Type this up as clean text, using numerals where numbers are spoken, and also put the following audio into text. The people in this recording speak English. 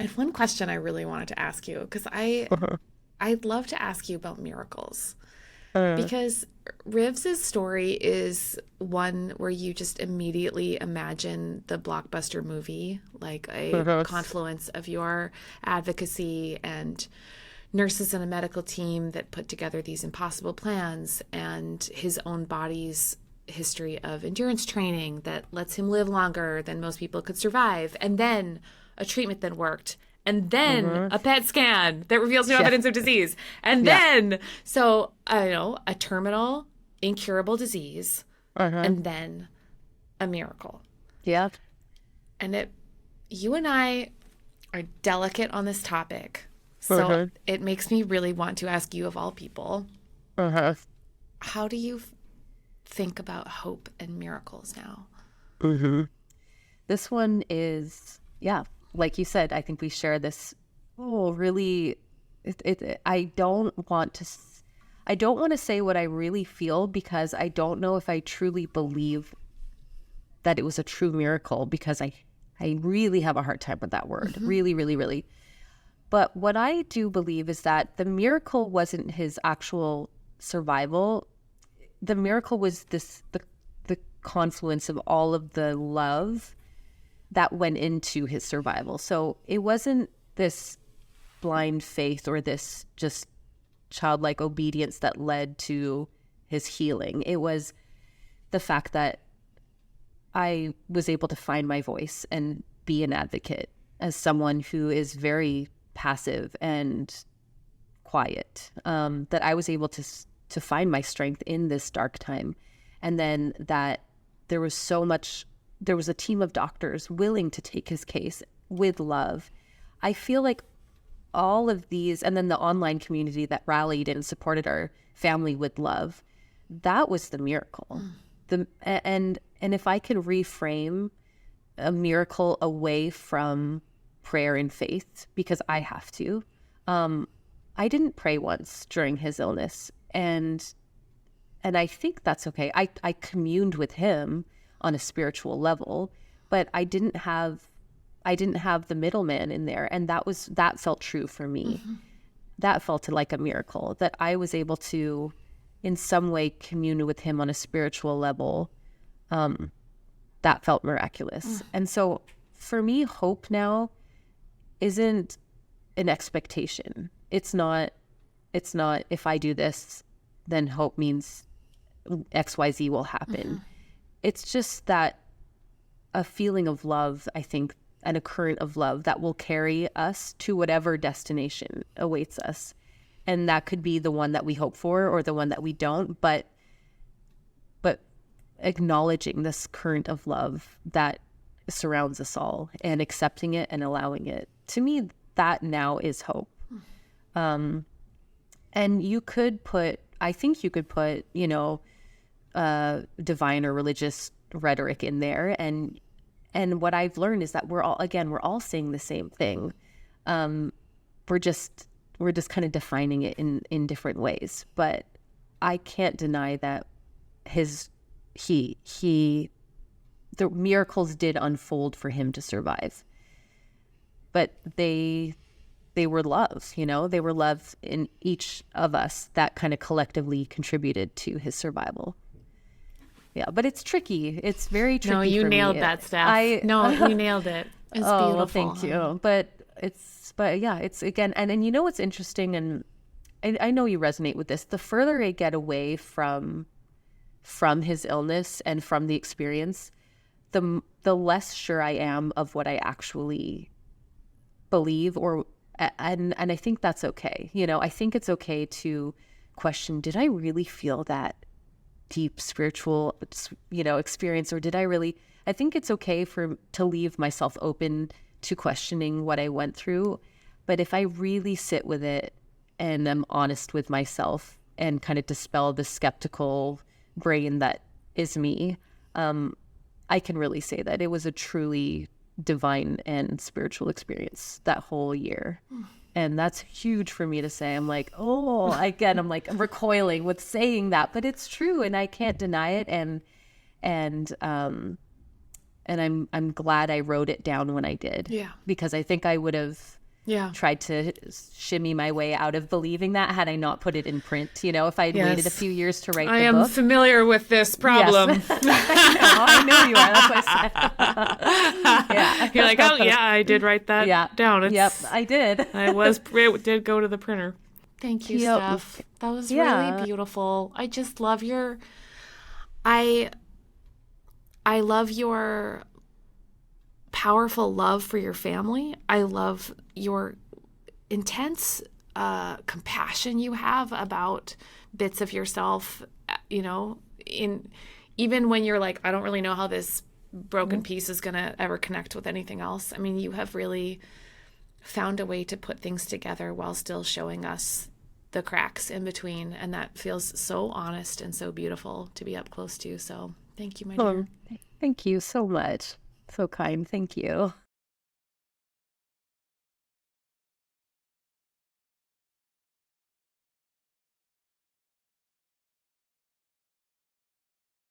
And one question I really wanted to ask you, because Uh-huh. I'd love to ask you about miracles. Uh, Because Rivs's story is one where you just immediately imagine the blockbuster movie, like a uh-huh. confluence of your advocacy and nurses and a medical team that put together these impossible plans, and his own body's history of endurance training that lets him live longer than most people could survive, and then a treatment that worked, and then Uh-huh. a PET scan that reveals no Yeah. evidence of disease, and Yeah. then, so I don't know, a terminal incurable disease, Uh-huh. and then a miracle. Yeah. And you and I are delicate on this topic, so Uh-huh. it makes me really want to ask you, of all people, Uh-huh. how do you think about hope and miracles now? Mm-hmm. This one is, yeah, like you said, I think we share this. Oh, really, I don't want to, I don't want to say what I really feel because I don't know if I truly believe that it was a true miracle because I really have a hard time with that word. Mm-hmm. Really, really, really. But what I do believe is that the miracle wasn't his actual survival. The miracle was the confluence of all of the love that went into his survival. So it wasn't this blind faith or this just childlike obedience that led to his healing. It was the fact that I was able to find my voice and be an advocate as someone who is very passive and quiet. That I was able to find my strength in this dark time, and then that there was so much. There was a team of doctors willing to take his case with love. I feel like all of these, and then the online community that rallied and supported our family with love, that was the miracle. And if I could reframe a miracle away from prayer and faith, because I have to, I didn't pray once during his illness, and I think that's okay. I communed with him on a spiritual level, but I didn't have the middleman in there, and that felt true for me. Mm-hmm. That felt like a miracle that I was able to in some way commune with him on a spiritual level. That felt miraculous. And so for me, hope now isn't an expectation. It's not if I do this, then hope means XYZ will Mm-hmm. happen. It's just that a feeling of love, I think, and a current of love that will carry us to whatever destination awaits us. And that could be the one that we hope for or the one that we don't, but acknowledging this current of love that surrounds us all and accepting it and allowing it. To me, that now is hope. Um, and I think you could put, divine or religious rhetoric in there. And what I've learned is that we're all saying the same thing. Um, we're just kind of defining it in different ways. But I can't deny that the miracles did unfold for him to survive. But they were love, they were love in each of us that kind of collectively contributed to his survival. Yeah, but it's tricky. It's very No, tricky you for nailed me. that, Steph. I No, you nailed it. It's Oh, well, beautiful. thank you. But yeah, it's again, and you know what's interesting, and I know you resonate with this. The further I get away from his illness and from the experience, the less sure I am of what I actually believe, and I think that's okay. I think it's okay to question, did I really feel that deep spiritual, experience, or did I really? I think it's okay to leave myself open to questioning what I went through. But if I really sit with it and I'm honest with myself and kind of dispel the skeptical brain that is me, I can really say that it was a truly divine and spiritual experience that whole year. And that's huge for me to say. I'm like, oh, again, I'm recoiling with saying that, but it's true and I can't deny it. And I'm glad I wrote it down when I did. Yeah. Because I think I would have tried to shimmy my way out of believing that had I not put it in print. You know, if I'd waited a few years to write the book. I am familiar with this problem. Yes. I know you are. That's what I said. Yeah. You're like, oh yeah, I did write that down. Yep, I did. It did go to the printer. Thank you, Yep. Steph. That was really beautiful. I just love I love your powerful love for your family. I love your intense compassion you have about bits of yourself, you know, even when you're like, I don't really know how this broken piece is going to ever connect with anything else. I mean, you have really found a way to put things together while still showing us the cracks in between. And that feels so honest and so beautiful to be up close to. So thank you, my dear. Thank you so much. So kind. Thank you.